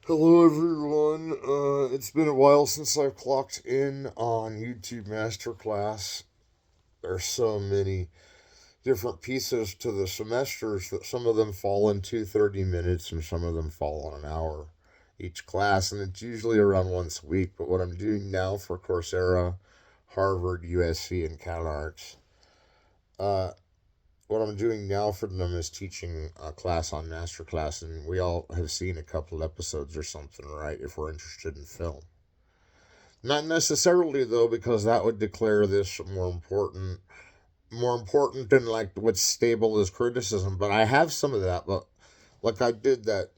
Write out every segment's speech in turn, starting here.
Hello, everyone. It's been a while since I've clocked in on YouTube Masterclass. There's so many different pieces to the semesters that some of them fall into 30 minutes and some of them fall on an hour each class, and it's usually around once a week. But what I'm doing now for Coursera, Harvard, USC, and Calarts, uh, what I'm doing now for them is teaching a class on Masterclass, and we all have seen a couple episodes or something, right? If we're interested in film. Not necessarily though, because that would declare this more important than like what's stable as criticism. But I have some of that. But like I did that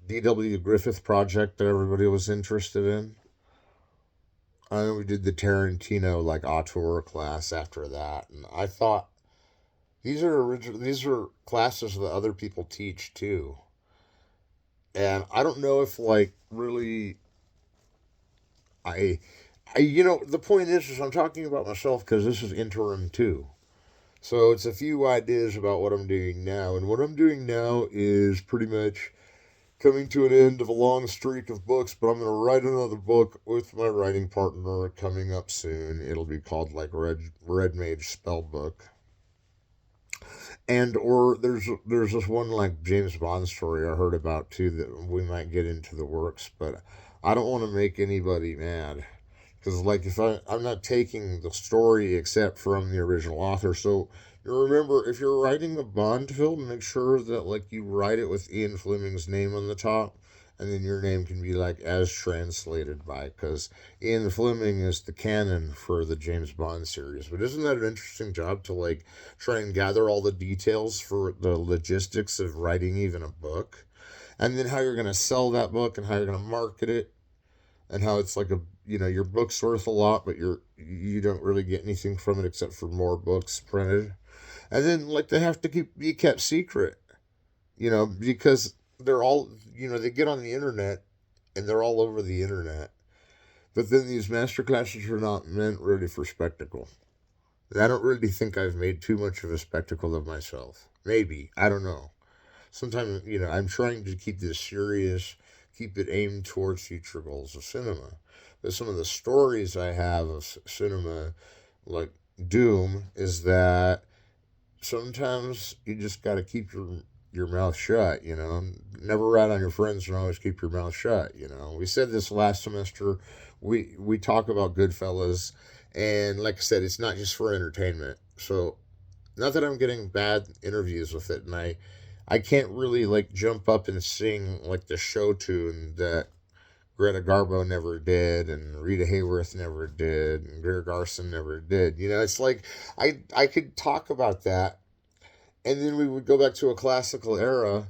D.W. Griffith project that everybody was interested in. And then we did the Tarantino like auteur class after that, and I thought these are classes that other people teach too. And I don't know if like really I the point is I'm talking about myself because this is interim too. So it's a few ideas about what I'm doing now. And what I'm doing now is pretty much coming to an end of a long streak of books, but I'm going to write another book with my writing partner coming up soon. It'll be called like Red Mage Spell Book. And or there's this one like James Bond story I heard about too that we might get into the works, but I don't want to make anybody mad. Because like if I'm not taking the story except from the original author, so you remember if you're writing a Bond film, make sure that like you write it with Ian Fleming's name on the top, and then your name can be like as translated by, because Ian Fleming is the canon for the James Bond series. But isn't that an interesting job to like try and gather all the details for the logistics of writing even a book, and then how you're gonna sell that book and how you're gonna market it and how it's like a your book's worth a lot, but you don't really get anything from it except for more books printed, and then like they have to be kept secret, because they're all they get on the internet and they're all over the internet. But then these master classes are not meant really for spectacle. I don't really think I've made too much of a spectacle of myself. Maybe I don't know. Sometimes I'm trying to keep this serious, keep it aimed towards future goals of cinema. But some of the stories I have of cinema, like Doom, is that sometimes you just got to keep your mouth shut. Never rat on your friends and always keep your mouth shut. We said this last semester. We talk about Goodfellas, and like I said, it's not just for entertainment. So not that I'm getting bad interviews with it, and I can't really like jump up and sing like the show tune that Greta Garbo never did and Rita Hayworth never did and Greer Garson never did. It's like I could talk about that, and then we would go back to a classical era,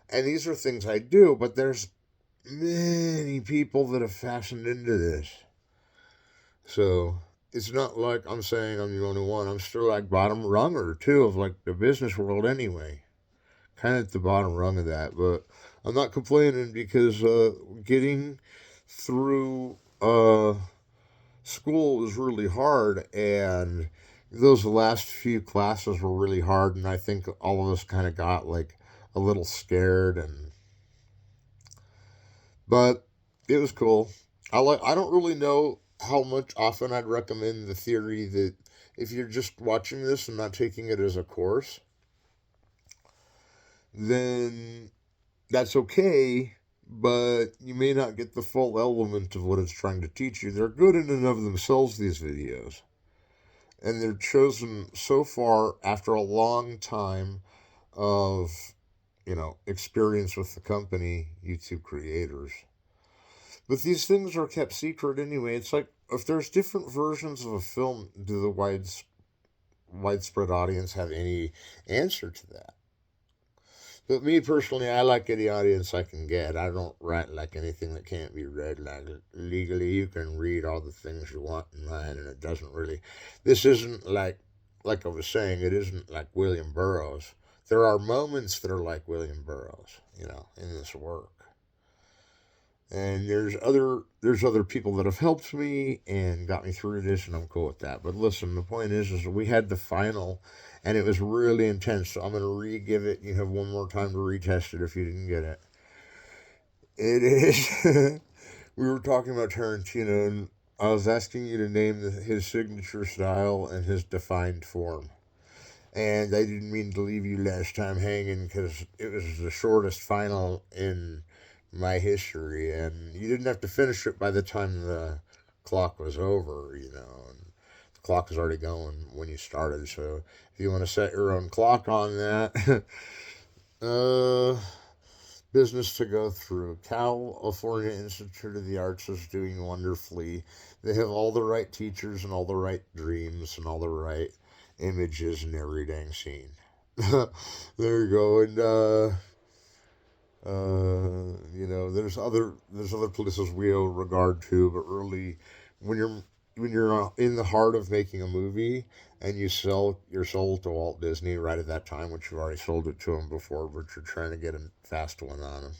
and these are things I do, but there's many people that have fashioned into this. So it's not like I'm saying I'm the only one. I'm still like bottom runger too of like the business world anyway, kind of at the bottom rung of that. But I'm not complaining because getting through school was really hard, and those last few classes were really hard, and I think all of us kind of got like a little scared, and but it was cool. I don't really know how much often I'd recommend the theory that if you're just watching this and not taking it as a course, then that's okay, but you may not get the full element of what it's trying to teach you. They're good in and of themselves, these videos. And they're chosen so far after a long time of, experience with the company, YouTube creators. But these things are kept secret anyway. It's like if there's different versions of a film, do the widespread audience have any answer to that? But me personally, I like any audience I can get. I don't write like anything that can't be read. Like legally, you can read all the things you want in mine, and it doesn't really. This isn't like I was saying, it isn't like William Burroughs. There are moments that are like William Burroughs, in this work. And there's other people that have helped me and got me through this, and I'm cool with that. But listen, the point is we had the final, and it was really intense. So I'm gonna re-give it. You have one more time to retest it if you didn't get it. It is. We were talking about Tarantino, and I was asking you to name his signature style and his defined form. And I didn't mean to leave you last time hanging because it was the shortest final in my history, and you didn't have to finish it by the time the clock was over, And the clock was already going when you started, so if you want to set your own clock on that, uh, business to go through. California Institute of the Arts is doing wonderfully. They have all the right teachers and all the right dreams and all the right images in every dang scene. There you go. And there's other places we owe regard to, but really, when you're in the heart of making a movie and you sell your soul to Walt Disney right at that time, which you've already sold it to him before, but you're trying to get a fast one on him.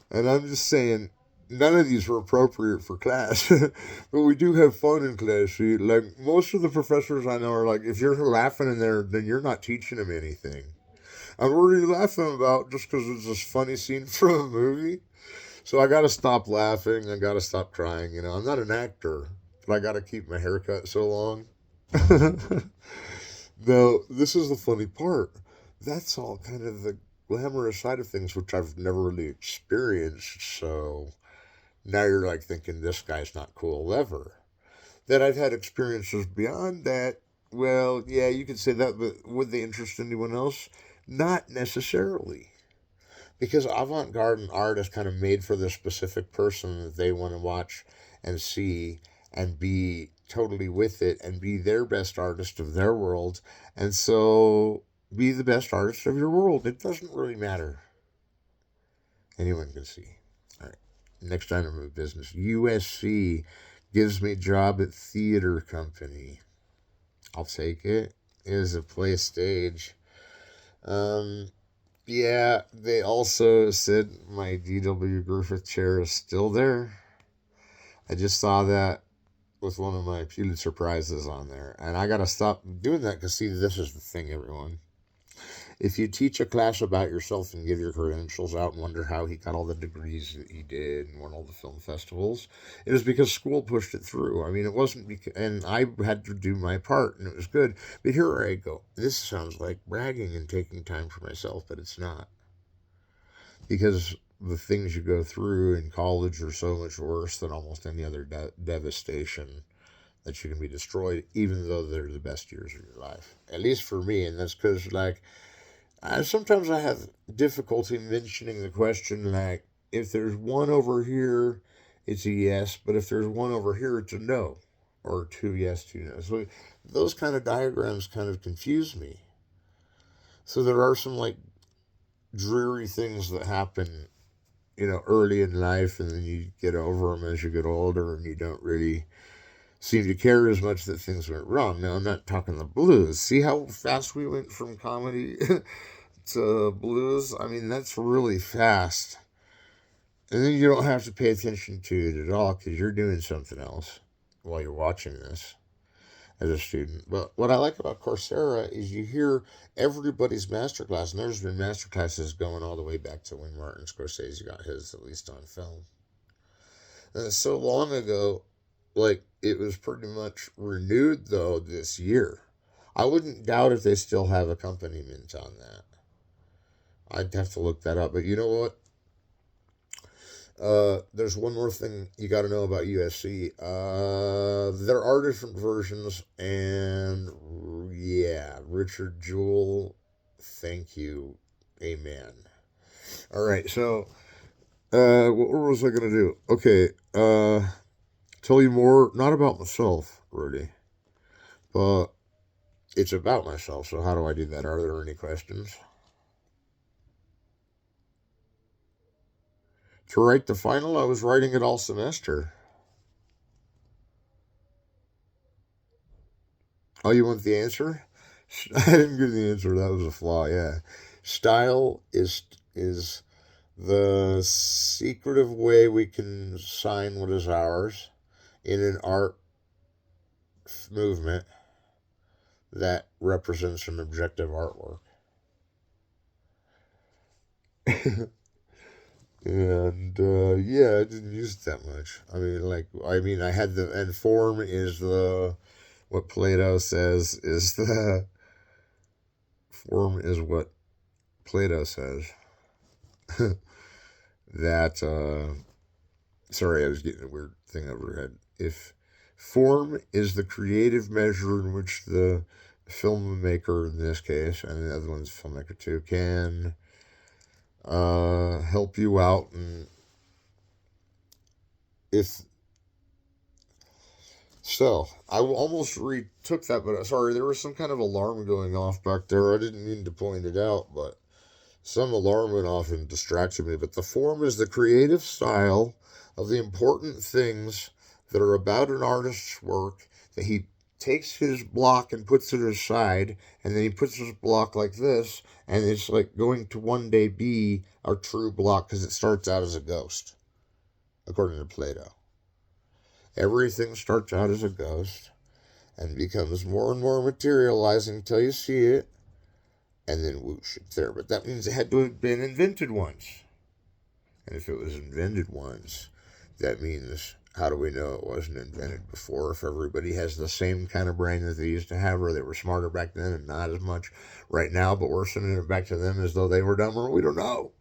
And I'm just saying, none of these are appropriate for class, but we do have fun in class. See, like most of the professors I know are like, if you're laughing in there, then you're not teaching them anything. I'm already laughing about just because it's this funny scene from a movie. So I gotta stop laughing. I gotta stop crying. I'm not an actor, but I gotta keep my haircut so long. Now, this is the funny part. That's all kind of the glamorous side of things, which I've never really experienced. So now you're like thinking this guy's not cool ever. That I've had experiences beyond that. Well, yeah, you could say that, but would they interest anyone else? Not necessarily. Because avant garde art is kind of made for the specific person that they want to watch and see and be totally with it and be their best artist of their world. And so be the best artist of your world. It doesn't really matter. Anyone can see. All right. Next item of business. USC gives me job at theater company. I'll take it. It is a play stage. Um, Yeah, they also said my D.W. Griffith chair is still there. I just saw that with one of my Pulitzer Prizes on there. And I got to stop doing that because, see, this is the thing, everyone. If you teach a class about yourself and give your credentials out and wonder how he got all the degrees that he did and won all the film festivals, it was because school pushed it through. I mean, it wasn't because, and I had to do my part and it was good. But here I go. This sounds like bragging and taking time for myself, but it's not. Because the things you go through in college are so much worse than almost any other devastation that you can be destroyed, even though they're the best years of your life. At least for me, and that's because, like, sometimes I have difficulty mentioning the question, like, if there's one over here, it's a yes, but if there's one over here, it's a no, or two yes, two no. So those kind of diagrams kind of confuse me. So there are some, like, dreary things that happen early in life, and then you get over them as you get older, and you don't really seem to care as much that things went wrong. Now, I'm not talking the blues. See how fast we went from comedy to blues? I mean, that's really fast. And then you don't have to pay attention to it at all because you're doing something else while you're watching this as a student. But what I like about Coursera is you hear everybody's masterclass, and there's been masterclasses going all the way back to when Martin Scorsese got his, at least on film. And it's so long ago, like it was pretty much renewed though this year. I wouldn't doubt if they still have accompaniment on that. I'd have to look that up. But you know what? There's one more thing you got to know about USC. There are different versions, and yeah, Richard Jewell, thank you, amen. All right, so what was I gonna do? Okay, tell you more, not about myself, Rudy, but it's about myself. So how do I do that? Are there any questions? To write the final, I was writing it all semester. Oh, you want the answer? I didn't give the answer. That was a flaw. Yeah, style is the secretive way we can sign what is ours in an art movement that represents an objective artwork. And yeah, I didn't use it that much. I had and form is what Plato says is the form is what Plato says that sorry, I was getting a weird thing overhead. If form is the creative measure in which the filmmaker, in this case, and the other one's filmmaker too, can help you out, and if so, I almost retook that, but sorry, there was some kind of alarm going off back there. I didn't mean to point it out, but some alarm went off and distracted me. But the form is the creative style of the important things that are about an artist's work that he takes his block and puts it aside, and then he puts his block like this, and it's like going to one day be our true block because it starts out as a ghost, according to Plato. Everything starts out as a ghost and becomes more and more materializing until you see it, and then whoosh, it's there. But that means it had to have been invented once. And if it was invented once, that means how do we know it wasn't invented before if everybody has the same kind of brain that they used to have, or they were smarter back then and not as much right now, but we're sending it back to them as though they were dumber? We don't know.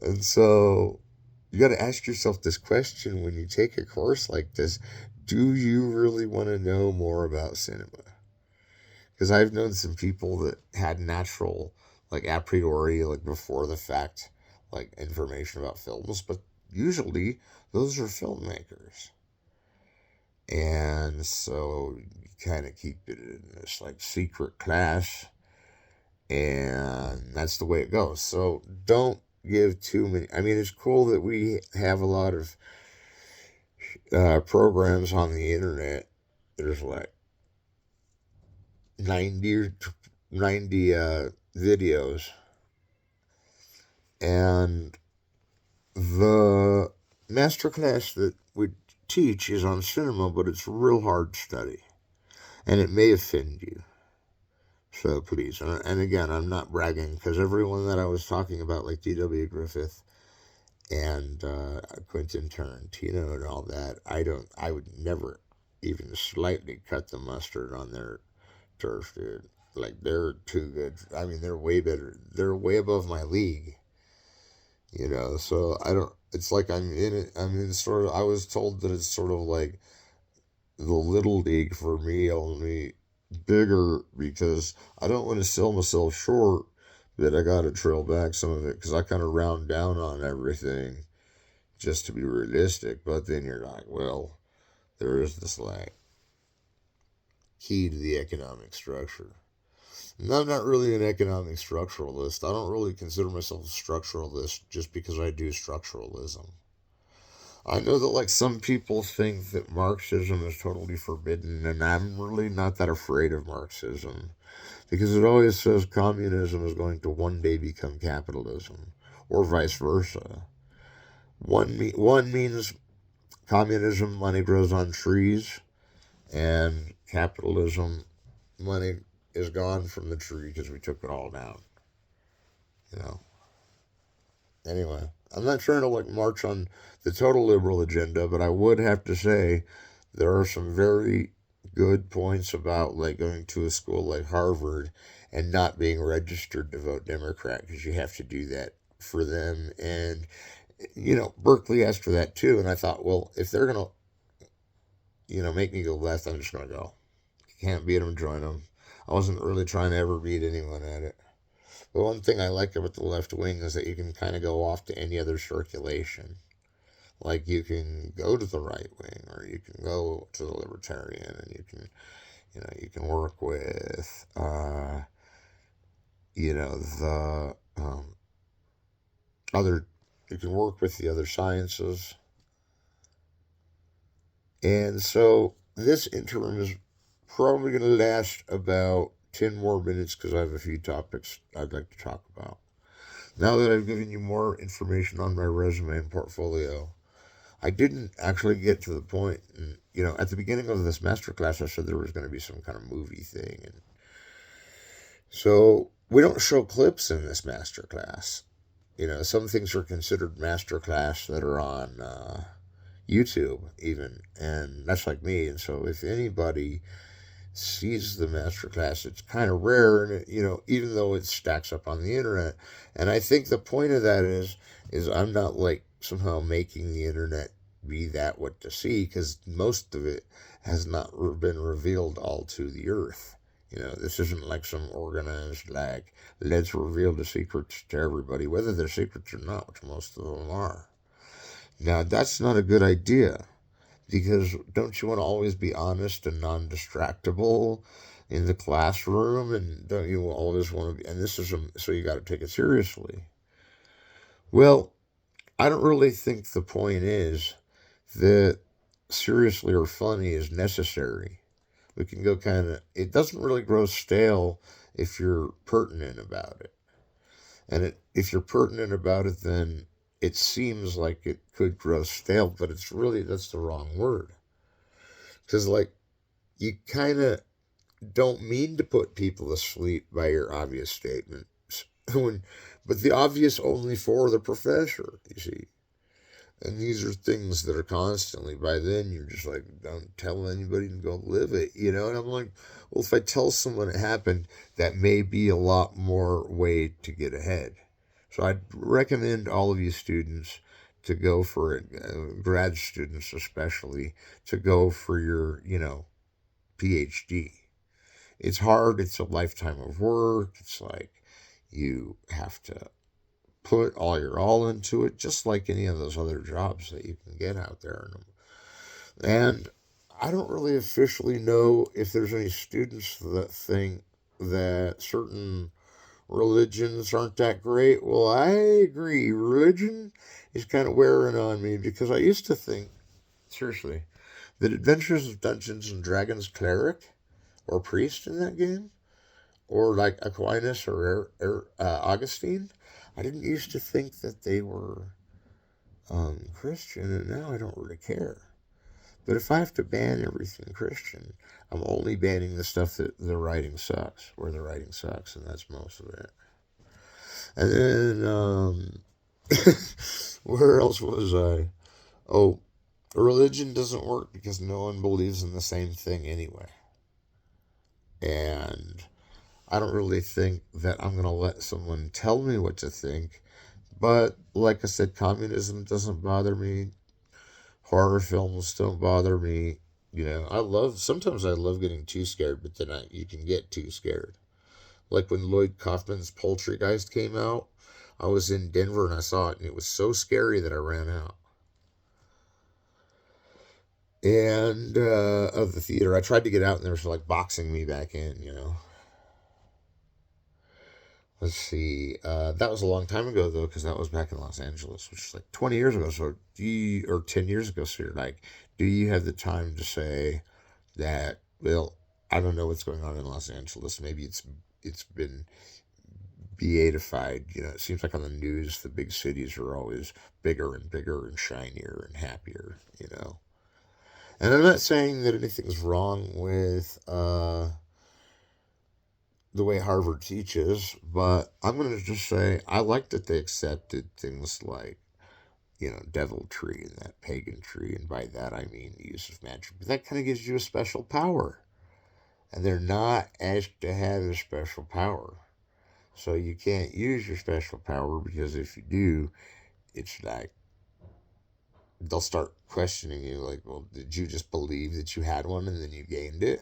And so you got to ask yourself this question when you take a course like this: do you really want to know more about cinema? Because I've known some people that had natural, like a priori, like before the fact, like information about films, but usually those are filmmakers. And so you kind of keep it in this like secret class, and that's the way it goes. So don't give too many. I mean, it's cool that we have a lot of programs on the internet. There's like 90 videos, and the masterclass that we teach is on cinema, but it's real hard study, and it may offend you. So please, and again, I'm not bragging, because everyone that I was talking about, like D.W. Griffith and Quentin Tarantino and all that, I would never even slightly cut the mustard on their turf, dude. Like, they're too good. I mean, they're way better. They're way above my league, So I don't. It's like I'm in it. I mean, sort of. I was told that it's sort of like the little league for me, only bigger, because I don't want to sell myself short. That I got to trail back some of it because I kind of round down on everything just to be realistic. But then you're like, well, there is this like key to the economic structure. And I'm not really an economic structuralist. I don't really consider myself a structuralist just because I do structuralism. I know that like some people think that Marxism is totally forbidden, and I'm really not that afraid of Marxism because it always says communism is going to one day become capitalism, or vice versa. One means communism, money grows on trees, and capitalism, money is gone from the tree because we took it all down. You know. Anyway, I'm not trying to like march on the total liberal agenda, but I would have to say there are some very good points about like going to a school like Harvard and not being registered to vote Democrat, because you have to do that for them. And Berkeley asked for that too, and I thought, well, if they're gonna make me go left, I'm just gonna go. You can't beat them, join them. I wasn't really trying to ever beat anyone at it. The one thing I like about the left wing is that you can kind of go off to any other circulation. Like you can go to the right wing, or you can go to the libertarian, and you can work with the other. You can work with the other sciences, and so this interim is probably going to last about 10 more minutes because I have a few topics I'd like to talk about. Now that I've given you more information on my resume and portfolio, I didn't actually get to the point. And, at the beginning of this masterclass, I said there was going to be some kind of movie thing. And so we don't show clips in this masterclass. some things are considered masterclass that are on YouTube, even, and that's like me. And so, if anybody sees the masterclass, it's kind of rare, and even though it stacks up on the internet, and I think the point of that is I'm not like somehow making the internet be that what to see, because most of it has not been revealed all to the earth. This isn't like some organized, like, let's reveal the secrets to everybody, whether they're secrets or not, which most of them are. Now, that's not a good idea, because don't you want to always be honest and non-distractible in the classroom? And don't you always want to be, and so you got to take it seriously. Well, I don't really think the point is that seriously or funny is necessary. We can go it doesn't really grow stale if you're pertinent about it. And if you're pertinent about it, then it seems like it could grow stale, but that's the wrong word. Because, like, you kind of don't mean to put people to sleep by your obvious statements. But the obvious only for the professor, you see. And these are things that are constantly, by then you're just like, don't tell anybody and go live it, And I'm like, well, if I tell someone it happened, that may be a lot more way to get ahead. So I'd recommend all of you students to go for it, grad students especially, to go for your, PhD. It's hard, it's a lifetime of work. It's like you have to put all your all into it, just like any of those other jobs that you can get out there. And I don't really officially know if there's any students that think that certain religions aren't that great. Well, I agree. Religion is kind of wearing on me, because I used to think, seriously, that Adventures of Dungeons and Dragons cleric or priest in that game, or like Aquinas or Augustine, I didn't used to think that they were Christian, and now I don't really care. But if I have to ban everything Christian, I'm only banning the stuff that the writing sucks, where the writing sucks, and that's most of it. And then, where else was I? Oh, religion doesn't work because no one believes in the same thing anyway. And I don't really think that I'm going to let someone tell me what to think. But like I said, communism doesn't bother me. Horror films don't bother me. Sometimes I love getting too scared, but then you can get too scared. Like when Lloyd Kaufman's Poultrygeist came out, I was in Denver and I saw it, and it was so scary that I ran out. And of the theater, I tried to get out, and they were like boxing me back in. Let's see. That was a long time ago, though, because that was back in Los Angeles, which is like 20 years ago. So, or 10 years ago. So, you're like, do you have the time to say that, well, I don't know what's going on in Los Angeles. Maybe it's been beatified. It seems like on the news, the big cities are always bigger and bigger and shinier and happier. And I'm not saying that anything's wrong with the way Harvard teaches, but I'm going to just say I like that they accepted things like, deviltry and that paganry, and by that I mean the use of magic. But that kind of gives you a special power, and they're not asked to have a special power. So you can't use your special power, because if you do, it's like they'll start questioning you, like, well, did you just believe that you had one and then you gained it?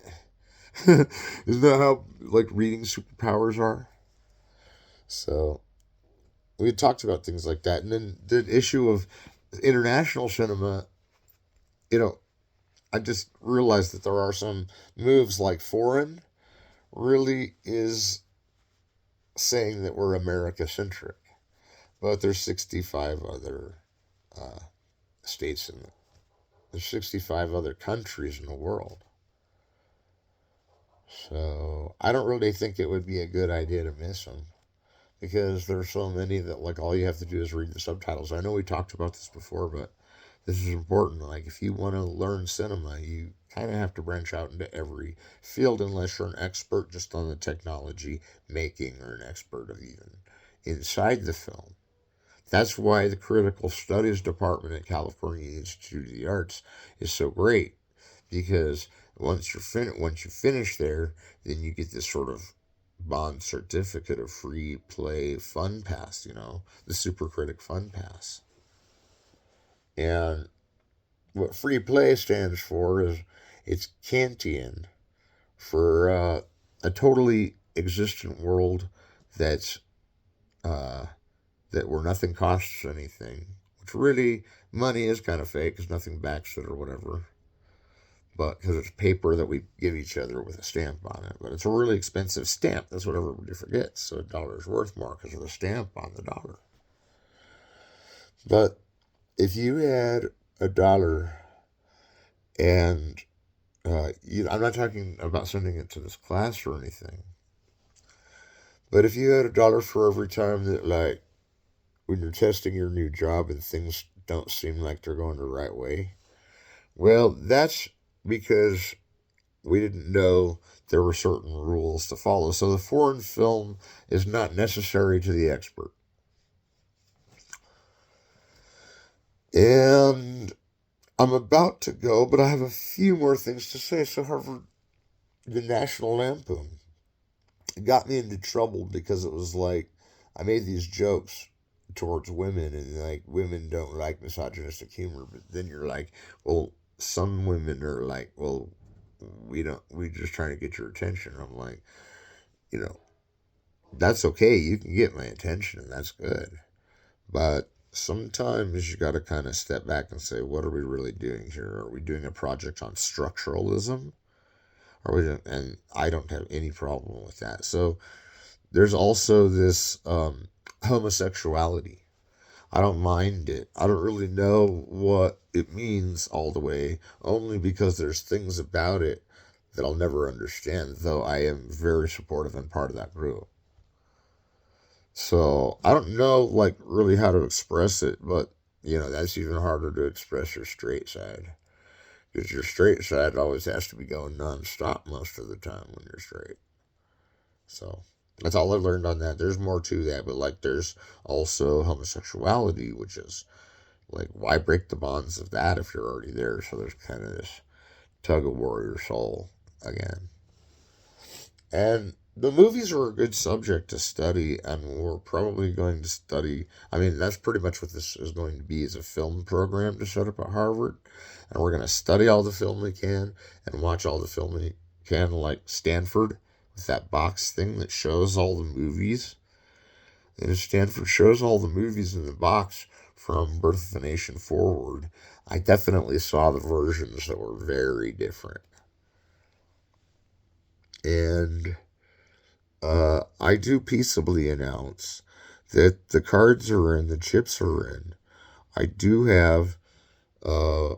Isn't that how, like, reading superpowers are? So we had talked about things like that. And then the issue of international cinema, you know, I just realized that there are some moves like Foreign really is saying that we're America centric. But there's 65 other uh, states in there's 65 other countries in the world. So I don't really think it would be a good idea to miss them, because there's so many that, like, all you have to do is read the subtitles. I know we talked about this before, but this is important. Like, if you want to learn cinema, you kind of have to branch out into every field, unless you're an expert just on the technology making, or an expert of even inside the film. That's why the Critical Studies Department at California Institute of the Arts is so great, because once you finish there, then you get this sort of bond certificate of free play fun pass, the Super Critic Fun Pass. And what free play stands for is it's Kantian for a totally existent world that's uh, that where nothing costs anything, which really money is kind of fake because nothing backs it or whatever. But because it's paper that we give each other with a stamp on it, but it's a really expensive stamp. That's what everybody forgets. So a dollar is worth more because of the stamp on the dollar. But if you had a dollar and I'm not talking about sending it to this class or anything, but if you had a dollar for every time that, like, when you're testing your new job and things don't seem like they're going the right way, well, that's because we didn't know there were certain rules to follow. So the foreign film is not necessary to the expert. And I'm about to go, but I have a few more things to say. So Harvard, the National Lampoon, got me into trouble because it was like I made these jokes towards women, and like women don't like misogynistic humor, but then you're like, well, some women are like, well, we're just trying to get your attention. I'm like, you know, that's okay. You can get my attention, and that's good. But sometimes you got to kind of step back and say, what are we really doing here? Are we doing a project on structuralism? And I don't have any problem with that. So there's also this homosexuality. I don't mind it. I don't really know what it means all the way, only because there's things about it that I'll never understand, though I am very supportive and part of that group. So I don't know, like, really how to express it, but, that's even harder to express your straight side. Because your straight side always has to be going nonstop most of the time when you're straight. So that's all I've learned on that. There's more to that, but like there's also homosexuality, which is like, why break the bonds of that if you're already there? So there's kind of this tug of war of your soul again. And the movies are a good subject to study, and we're probably going to study. I mean, that's pretty much what this is going to be, is a film program to set up at Harvard. And we're going to study all the film we can and watch all the film we can, like Stanford, with that box thing that shows all the movies. And if Stanford shows all the movies in the box from Birth of a Nation forward, I definitely saw the versions that were very different. And I do peaceably announce that the cards are in, the chips are in. I do have uh,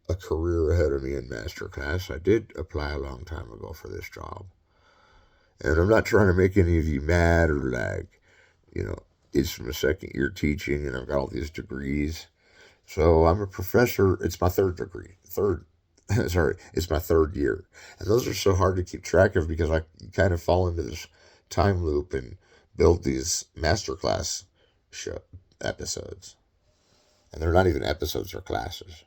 a career ahead of me in Masterclass. I did apply a long time ago for this job. And I'm not trying to make any of you mad or like, it's my second year teaching and I've got all these degrees. So I'm a professor. It's my third degree. Sorry, it's my third year. And those are so hard to keep track of because I kind of fall into this time loop and build these masterclass show episodes. And they're not even episodes, they're classes.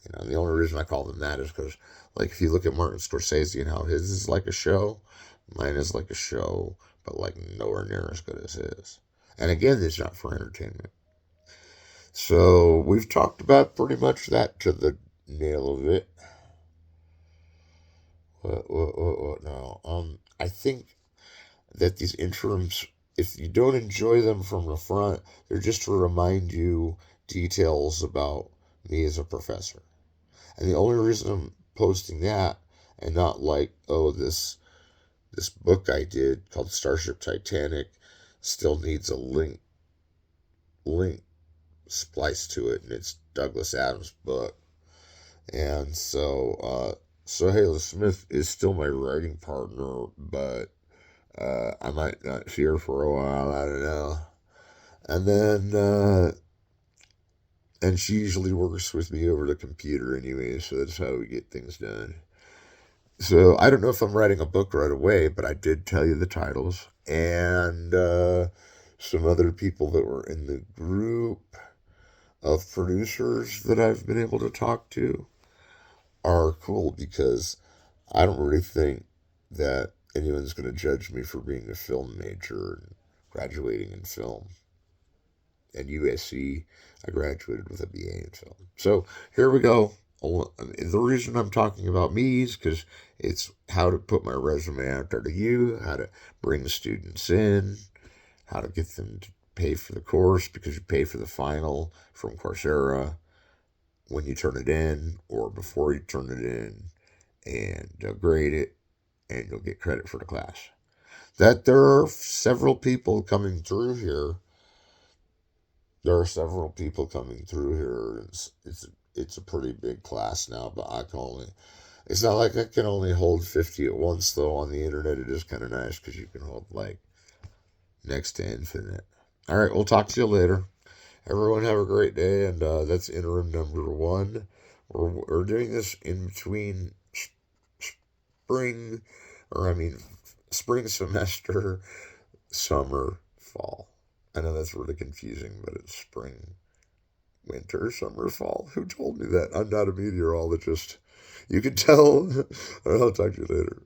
The only reason I call them that is because, like, if you look at Martin Scorsese and how his is like a show, mine is like a show, but like nowhere near as good as his. And again, it's not for entertainment. So we've talked about pretty much that to the nail of it. What now? I think that these interims, if you don't enjoy them from the front, they're just to remind you details about me as a professor. And the only reason I'm posting that and not like, oh, this book I did called Starship Titanic still needs a link spliced to it, and it's Douglas Adams' book. And so Haley Smith is still my writing partner, but I might not see her for a while. I don't know. And then, and she usually works with me over the computer anyway, so that's how we get things done. So I don't know if I'm writing a book right away, but I did tell you the titles. And some other people that were in the group of producers that I've been able to talk to are cool because I don't really think that anyone's going to judge me for being a film major and graduating in film. At USC, I graduated with a BA in film. So here we go. The reason I'm talking about me is because it's how to put my resume out there to you, how to bring students in, how to get them to pay for the course because you pay for the final from Coursera when you turn it in or before you turn it in, and they'll grade it and you'll get credit for the class. That there are several people coming through here. There are several people coming through here. It's a pretty big class now, but I can only. It's not like I can only hold 50 at once though. On the internet, it is kind of nice because you can hold like next to infinite. All right, we'll talk to you later. Everyone have a great day, and that's interim number 1. We're doing this in between spring, or I mean, spring semester, summer, fall. I know that's really confusing, but it's spring, winter, summer, fall. Who told me that? I'm not a meteorologist. You can tell. I'll talk to you later.